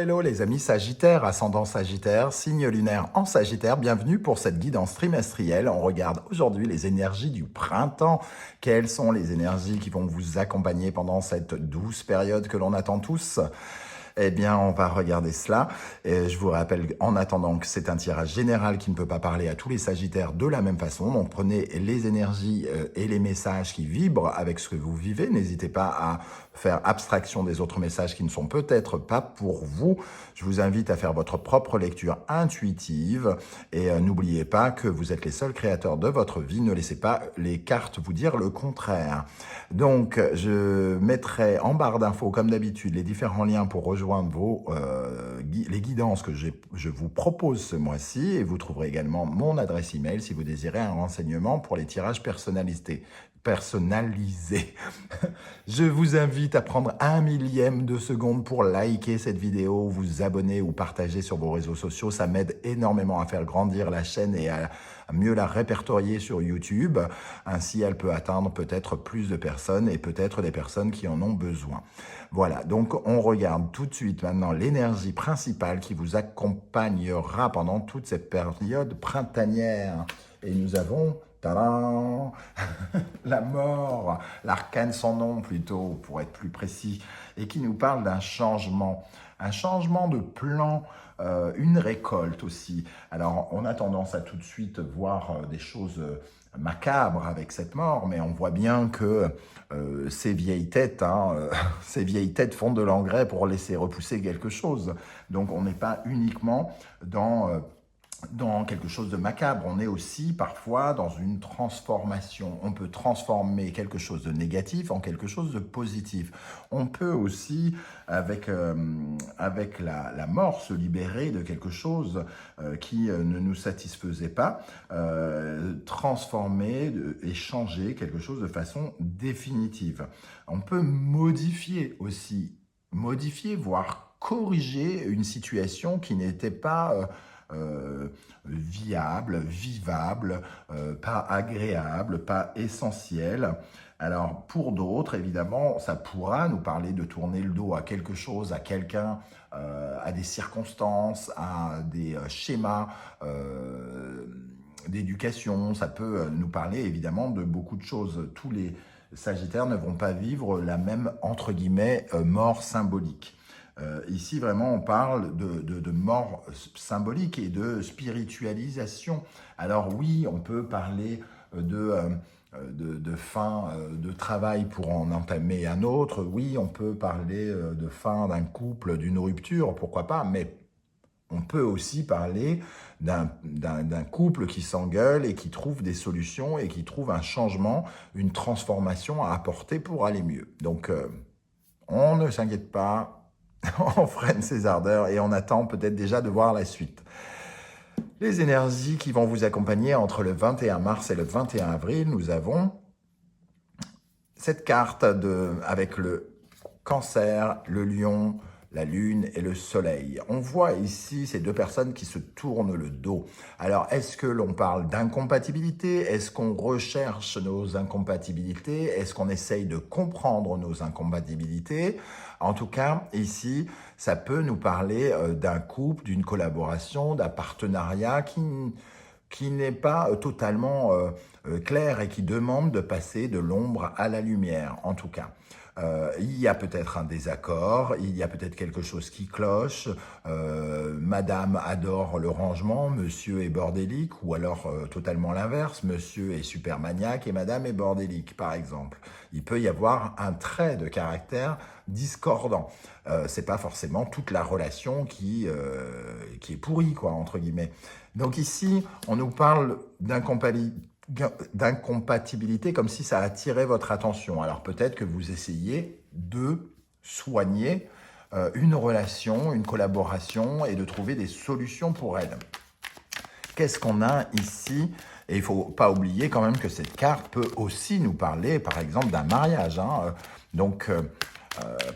hello les amis Sagittaires, ascendant Sagittaire, signe lunaire en Sagittaire, bienvenue pour cette guidance trimestrielle. On regarde aujourd'hui les énergies du printemps. Quelles sont les énergies qui vont vous accompagner pendant cette douce période que l'on attend tous ? Eh bien, on va regarder cela. Et je vous rappelle, en attendant, que c'est un tirage général qui ne peut pas parler à tous les Sagittaires de la même façon. Donc, prenez les énergies et les messages qui vibrent avec ce que vous vivez. N'hésitez pas à faire abstraction des autres messages qui ne sont peut-être pas pour vous. Je vous invite à faire votre propre lecture intuitive. Et n'oubliez pas que vous êtes les seuls créateurs de votre vie. Ne laissez pas les cartes vous dire le contraire. Donc, je mettrai en barre d'infos, comme d'habitude, les différents liens pour rejoindre les guidances que je vous propose ce mois-ci, et vous trouverez également mon adresse email si vous désirez un renseignement pour les tirages personnalisés. Je vous invite à prendre 1/1000 de seconde pour liker cette vidéo, vous abonner ou partager sur vos réseaux sociaux. Ça m'aide énormément à faire grandir la chaîne et à mieux la répertorier sur YouTube. Ainsi, elle peut atteindre peut-être plus de personnes et peut-être des personnes qui en ont besoin. Voilà, donc on regarde tout de suite maintenant l'énergie principale qui vous accompagnera pendant toute cette période printanière. Et nous avons... Tadam, la mort, l'arcane sans nom plutôt, pour être plus précis, et qui nous parle d'un changement de plan, une récolte aussi. Alors, on a tendance à tout de suite voir des choses macabres avec cette mort, mais on voit bien que ces vieilles têtes, ces vieilles têtes font de l'engrais pour laisser repousser quelque chose. Donc, on n'est pas uniquement dans quelque chose de macabre, on est aussi parfois dans une transformation. On peut transformer quelque chose de négatif en quelque chose de positif. On peut aussi, avec la mort, se libérer de quelque chose qui ne nous satisfaisait pas, transformer et changer quelque chose de façon définitive. On peut modifier aussi, voire corriger une situation qui n'était pas... viable, vivable, pas agréable, pas essentiel. Alors pour d'autres, évidemment, ça pourra nous parler de tourner le dos à quelque chose, à quelqu'un, à des circonstances, à des schémas d'éducation. Ça peut nous parler évidemment de beaucoup de choses. Tous les Sagittaires ne vont pas vivre la même, entre guillemets, mort symbolique. Ici, vraiment, on parle de mort symbolique et de spiritualisation. Alors oui, on peut parler de fin de travail pour en entamer un autre. Oui, on peut parler de fin d'un couple, d'une rupture, pourquoi pas, mais on peut aussi parler d'un couple qui s'engueule et qui trouve des solutions et qui trouve un changement, une transformation à apporter pour aller mieux. Donc, on ne s'inquiète pas. On freine ses ardeurs et on attend peut-être déjà de voir la suite. Les énergies qui vont vous accompagner entre le 21 mars et le 21 avril, nous avons cette carte avec le Cancer, le Lion, la Lune et le Soleil. On voit ici ces deux personnes qui se tournent le dos. Alors, est-ce que l'on parle d'incompatibilité? Est-ce qu'on recherche nos incompatibilités? Est-ce qu'on essaye de comprendre nos incompatibilités? En tout cas, ici, ça peut nous parler d'un couple, d'une collaboration, d'un partenariat qui n'est pas totalement clair et qui demande de passer de l'ombre à la lumière, en tout cas. Il y a peut-être un désaccord, il y a peut-être quelque chose qui cloche, madame adore le rangement, monsieur est bordélique, ou alors totalement l'inverse, monsieur est super maniaque et madame est bordélique, par exemple. Il peut y avoir un trait de caractère discordant. C'est pas forcément toute la relation qui est pourrie, quoi, entre guillemets. Donc ici, on nous parle d'incompatibilité comme si ça attirait votre attention. Alors peut-être que vous essayez de soigner une relation, une collaboration et de trouver des solutions pour elle. Qu'est-ce qu'on a ici? Et il ne faut pas oublier quand même que cette carte peut aussi nous parler, par exemple, d'un mariage.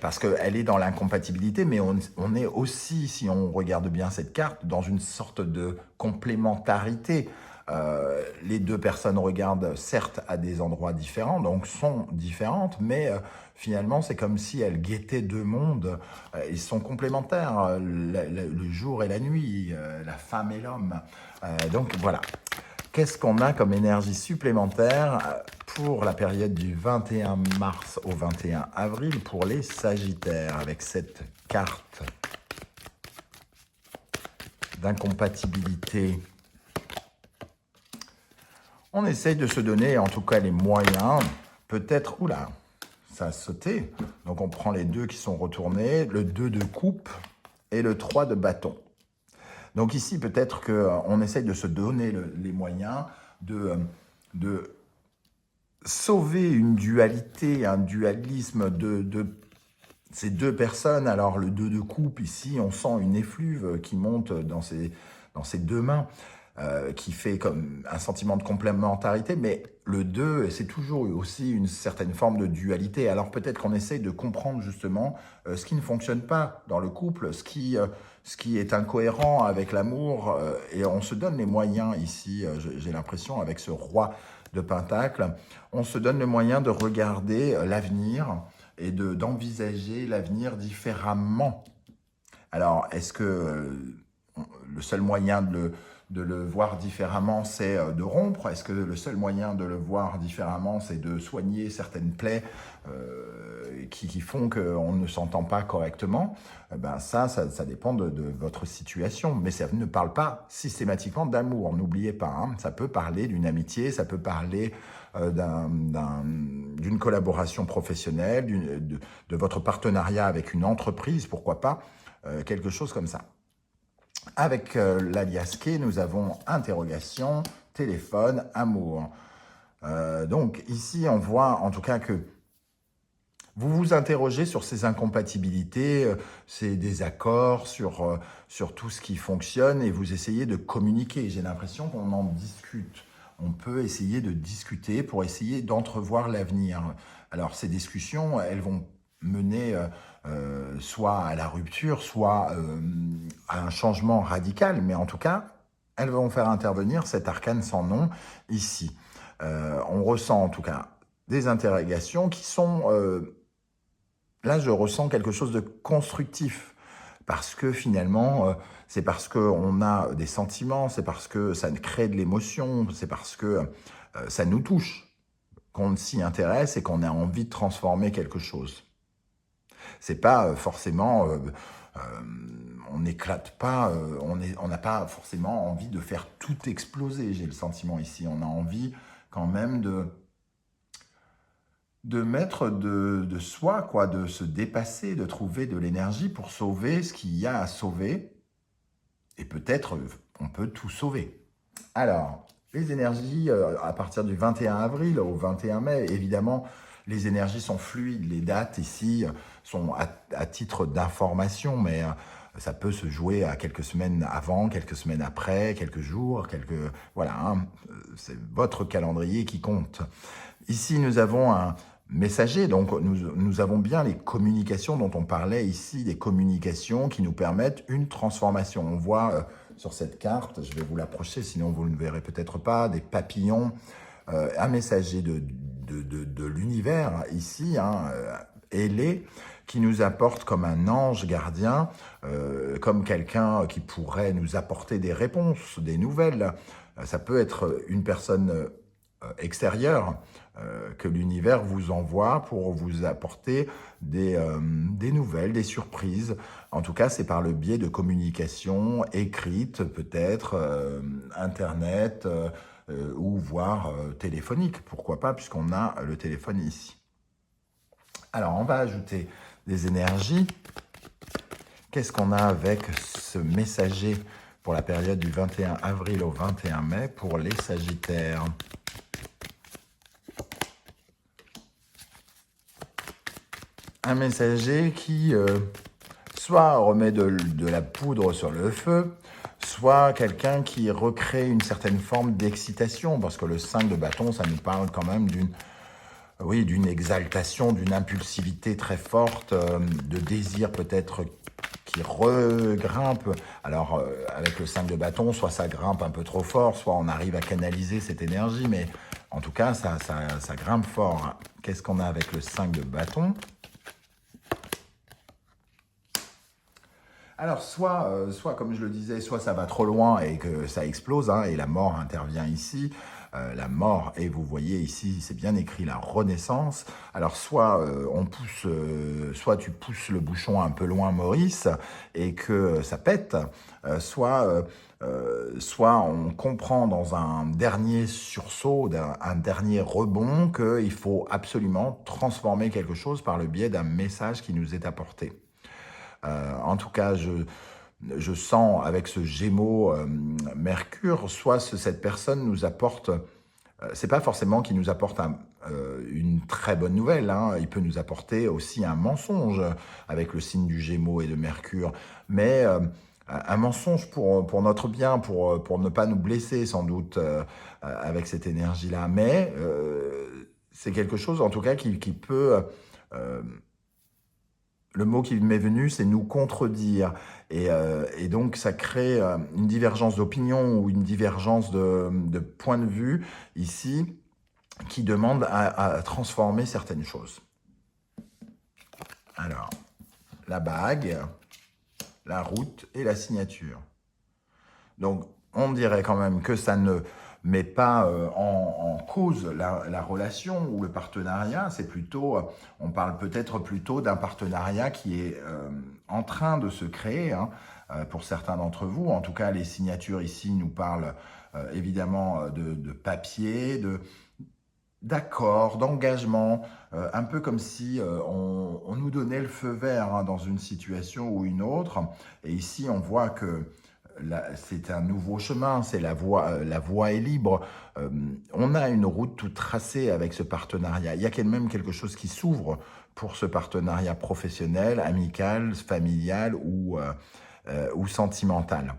Parce qu'elle est dans l'incompatibilité, mais on est aussi, si on regarde bien cette carte, dans une sorte de complémentarité. Les deux personnes regardent certes à des endroits différents, donc sont différentes, mais finalement c'est comme si elles guettaient deux mondes. Ils sont complémentaires, le jour et la nuit, la femme et l'homme. Donc voilà. Qu'est-ce qu'on a comme énergie supplémentaire pour la période du 21 mars au 21 avril pour les Sagittaires avec cette carte d'incompatibilité? On essaye de se donner en tout cas les moyens, peut-être, oula, ça a sauté, donc on prend les deux qui sont retournés, le 2 de coupe et le 3 de bâton. Donc ici, peut-être qu'on essaye de se donner les moyens de sauver une dualité, un dualisme de ces deux personnes. Alors le 2 de coupe, ici, on sent une effluve qui monte dans ces deux mains, qui fait comme un sentiment de complémentarité, mais le 2, c'est toujours aussi une certaine forme de dualité. Alors peut-être qu'on essaye de comprendre justement ce qui ne fonctionne pas dans le couple, ce qui est incohérent avec l'amour, et on se donne les moyens ici, j'ai l'impression, avec ce roi de Pentacle, on se donne le moyen de regarder l'avenir et d'envisager l'avenir différemment. Alors, est-ce que le seul moyen de le voir différemment, c'est de rompre? Est-ce que le seul moyen de le voir différemment, c'est de soigner certaines plaies qui font qu'on ne s'entend pas correctement? Ben ça dépend de votre situation. Mais ça ne parle pas systématiquement d'amour, n'oubliez pas. Hein. Ça peut parler d'une amitié, ça peut parler d'une collaboration professionnelle, de votre partenariat avec une entreprise, pourquoi pas, quelque chose comme ça. Avec l'alias K, nous avons interrogation, téléphone, amour. Donc ici, on voit en tout cas que vous vous interrogez sur ces incompatibilités, ces désaccords, sur tout ce qui fonctionne et vous essayez de communiquer. J'ai l'impression qu'on en discute. On peut essayer de discuter pour essayer d'entrevoir l'avenir. Alors ces discussions, elles vont mener soit à la rupture, soit à un changement radical, mais en tout cas, elles vont faire intervenir cet arcane sans nom ici. On ressent en tout cas des interrogations qui sont... là, je ressens quelque chose de constructif, parce que finalement, c'est parce qu'on a des sentiments, c'est parce que ça crée de l'émotion, c'est parce que ça nous touche, qu'on s'y intéresse et qu'on a envie de transformer quelque chose. C'est pas forcément, on n'éclate pas, on n'a pas forcément envie de faire tout exploser, j'ai le sentiment ici. On a envie quand même de mettre de soi, quoi, de se dépasser, de trouver de l'énergie pour sauver ce qu'il y a à sauver. Et peut-être on peut tout sauver. Alors, les énergies à partir du 21 avril au 21 mai, évidemment, les énergies sont fluides. Les dates ici sont à titre d'information, mais ça peut se jouer à quelques semaines avant, quelques semaines après, quelques jours, voilà, hein, c'est votre calendrier qui compte. Ici, nous avons un messager, donc nous avons bien les communications dont on parlait ici, des communications qui nous permettent une transformation. On voit sur cette carte, je vais vous l'approcher, sinon vous ne le verrez peut-être pas, des papillons, un messager de l'univers ici, hein, ailé, qui nous apporte comme un ange gardien, comme quelqu'un qui pourrait nous apporter des réponses, des nouvelles. Ça peut être une personne extérieure que l'univers vous envoie pour vous apporter des nouvelles, des surprises. En tout cas, c'est par le biais de communication écrite, peut-être, Internet, ou voire téléphonique. Pourquoi pas, puisqu'on a le téléphone ici. Alors, on va ajouter des énergies. Qu'est-ce qu'on a avec ce messager pour la période du 21 avril au 21 mai pour les Sagittaires? Un messager qui soit remet de la poudre sur le feu, soit quelqu'un qui recrée une certaine forme d'excitation, parce que le 5 de bâton, ça nous parle quand même d'une exaltation, d'une impulsivité très forte, de désir peut-être qui regrimpe. Alors, avec le 5 de bâton, soit ça grimpe un peu trop fort, soit on arrive à canaliser cette énergie, mais en tout cas, ça grimpe fort. Qu'est-ce qu'on a avec le 5 de bâton? Alors, soit, comme je le disais, soit ça va trop loin et que ça explose, hein, et la mort intervient ici. La mort, et vous voyez ici, c'est bien écrit, la renaissance. Alors, soit tu pousses le bouchon un peu loin, Maurice, et que ça pète, soit on comprend dans un dernier sursaut, un dernier rebond, qu'il faut absolument transformer quelque chose par le biais d'un message qui nous est apporté. En tout cas, je sens avec ce Gémeaux Mercure, soit cette personne nous apporte, c'est pas forcément qu'il nous apporte une très bonne nouvelle, hein, il peut nous apporter aussi un mensonge avec le signe du Gémeaux et de Mercure, mais un mensonge pour notre bien, pour ne pas nous blesser sans doute avec cette énergie-là, mais c'est quelque chose en tout cas qui peut... le mot qui m'est venu, c'est nous contredire. Et donc, ça crée une divergence d'opinion ou une divergence de point de vue ici qui demande à transformer certaines choses. Alors, la bague, la route et la signature. Donc, on dirait quand même que ça ne met pas en cause la relation ou le partenariat. C'est plutôt, on parle peut-être plutôt d'un partenariat qui est en train de se créer, hein, pour certains d'entre vous. En tout cas, les signatures ici nous parlent évidemment de papier, d'accords, d'engagement, un peu comme si on nous donnait le feu vert, hein, dans une situation ou une autre. Et ici, on voit que c'est un nouveau chemin, c'est la voie est libre. On a une route toute tracée avec ce partenariat. Il y a quand même quelque chose qui s'ouvre pour ce partenariat professionnel, amical, familial ou sentimental.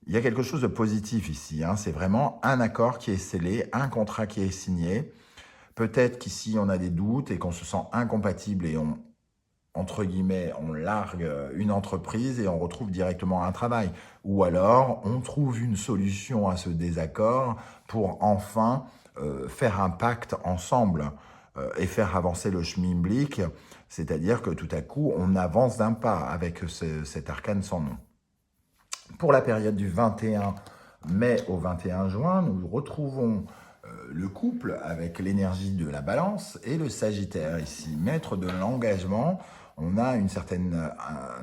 Il y a quelque chose de positif ici, hein. C'est vraiment un accord qui est scellé, un contrat qui est signé. Peut-être qu'ici on a des doutes et qu'on se sent incompatible et entre guillemets, on largue une entreprise et on retrouve directement un travail. Ou alors, on trouve une solution à ce désaccord pour enfin faire un pacte ensemble et faire avancer le schmilblick, c'est-à-dire que tout à coup, on avance d'un pas avec cet arcane sans nom. Pour la période du 21 mai au 21 juin, nous retrouvons le couple avec l'énergie de la balance et le Sagittaire ici, maître de l'engagement. On a un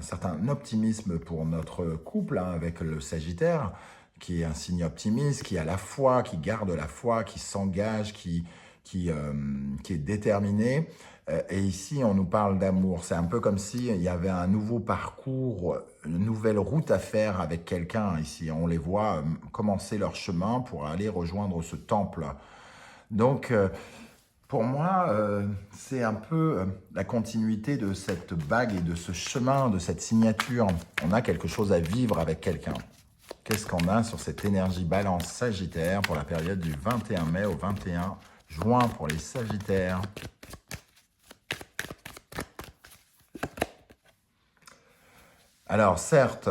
certain optimisme pour notre couple, hein, avec le Sagittaire, qui est un signe optimiste, qui a la foi, qui garde la foi, qui s'engage, qui est déterminé. Et ici, on nous parle d'amour. C'est un peu comme s'il y avait un nouveau parcours, une nouvelle route à faire avec quelqu'un ici. On les voit commencer leur chemin pour aller rejoindre ce temple. Donc, pour moi, c'est un peu la continuité de cette bague et de ce chemin, de cette signature. On a quelque chose à vivre avec quelqu'un. Qu'est-ce qu'on a sur cette énergie balance Sagittaire pour la période du 21 mai au 21 juin pour les Sagittaires? Alors certes,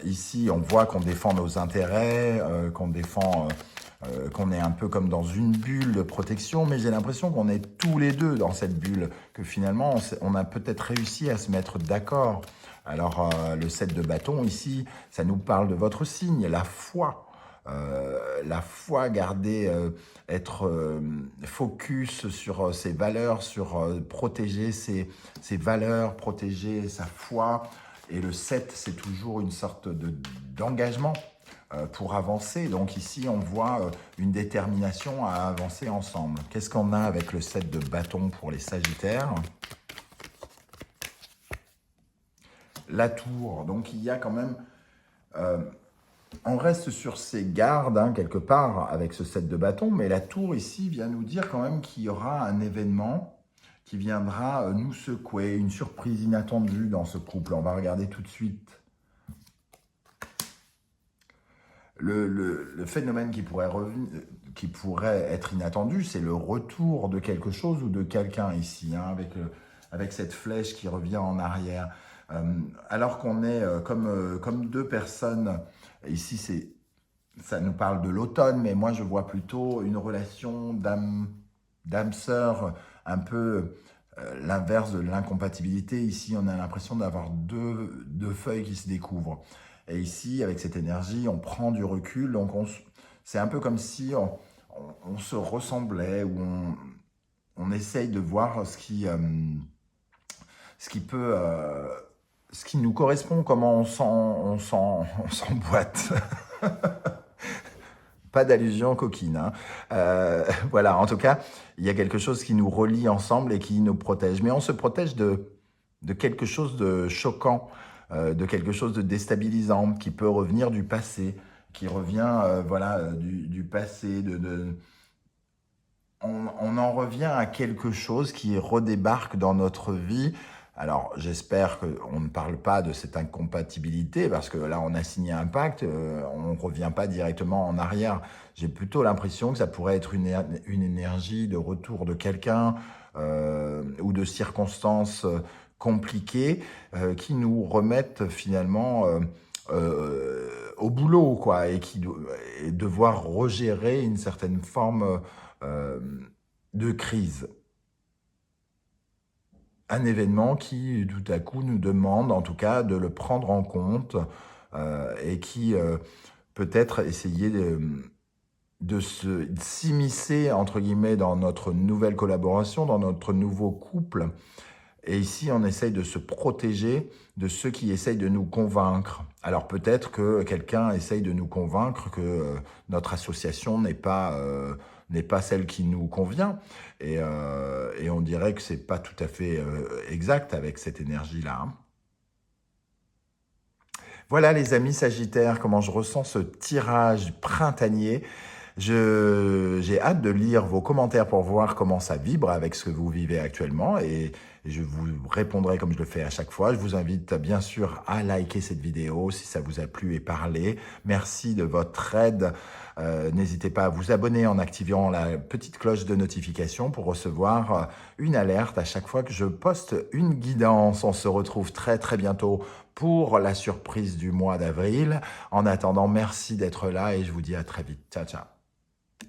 ici on voit qu'on défend nos intérêts, qu'on est un peu comme dans une bulle de protection, mais j'ai l'impression qu'on est tous les deux dans cette bulle, que finalement on a peut-être réussi à se mettre d'accord. Alors le 7 de bâton ici, ça nous parle de votre signe, la foi. Garder, être focus sur ses valeurs, sur protéger ses valeurs, protéger sa foi. Et le 7, c'est toujours une sorte d'engagement pour avancer. Donc ici, on voit une détermination à avancer ensemble. Qu'est-ce qu'on a avec le 7 de bâton pour les Sagittaires? La tour. Donc il y a quand même... on reste sur ses gardes, hein, quelque part, avec ce 7 de bâton, mais la tour ici vient nous dire quand même qu'il y aura un événement qui viendra nous secouer, une surprise inattendue dans ce couple. On va regarder tout de suite. Le phénomène qui pourrait être inattendu, c'est le retour de quelque chose ou de quelqu'un ici, hein, avec cette flèche qui revient en arrière. Alors qu'on est comme deux personnes, ici ça nous parle de l'automne, mais moi je vois plutôt une relation d'âme sœur, un peu l'inverse de l'incompatibilité. Ici, on a l'impression d'avoir deux feuilles qui se découvrent. Et ici, avec cette énergie, on prend du recul. Donc, c'est un peu comme si on se ressemblait, ou on essaye de voir ce qui peut, ce qui nous correspond, comment on s'emboîte. Pas d'allusion coquine, hein. Voilà, en tout cas, il y a quelque chose qui nous relie ensemble et qui nous protège. Mais on se protège de quelque chose de choquant, de quelque chose de déstabilisant, qui peut revenir du passé, qui revient voilà, du passé, on en revient à quelque chose qui redébarque dans notre vie. Alors, j'espère qu'on ne parle pas de cette incompatibilité, parce que là, on a signé un pacte, on ne revient pas directement en arrière. J'ai plutôt l'impression que ça pourrait être une énergie de retour de quelqu'un ou de circonstances compliquées qui nous remettent finalement au boulot, quoi, et devoir regérer une certaine forme euh, de crise. Un événement qui, tout à coup, nous demande, en tout cas, de le prendre en compte et qui peut-être essayer de s'immiscer, entre guillemets, dans notre nouvelle collaboration, dans notre nouveau couple. Et ici, on essaye de se protéger de ceux qui essayent de nous convaincre. Alors peut-être que quelqu'un essaye de nous convaincre que notre association n'est pas celle qui nous convient. Et on dirait que c'est pas tout à fait exact avec cette énergie-là, hein. Voilà les amis Sagittaires, comment je ressens ce tirage printanier. J'ai hâte de lire vos commentaires pour voir comment ça vibre avec ce que vous vivez actuellement, et je vous répondrai comme je le fais à chaque fois. Je vous invite bien sûr à liker cette vidéo si ça vous a plu et parlé. Merci de votre aide. N'hésitez pas à vous abonner en activant la petite cloche de notification pour recevoir une alerte à chaque fois que je poste une guidance. On se retrouve très très bientôt pour la surprise du mois d'avril. En attendant, merci d'être là et je vous dis à très vite. Ciao, ciao.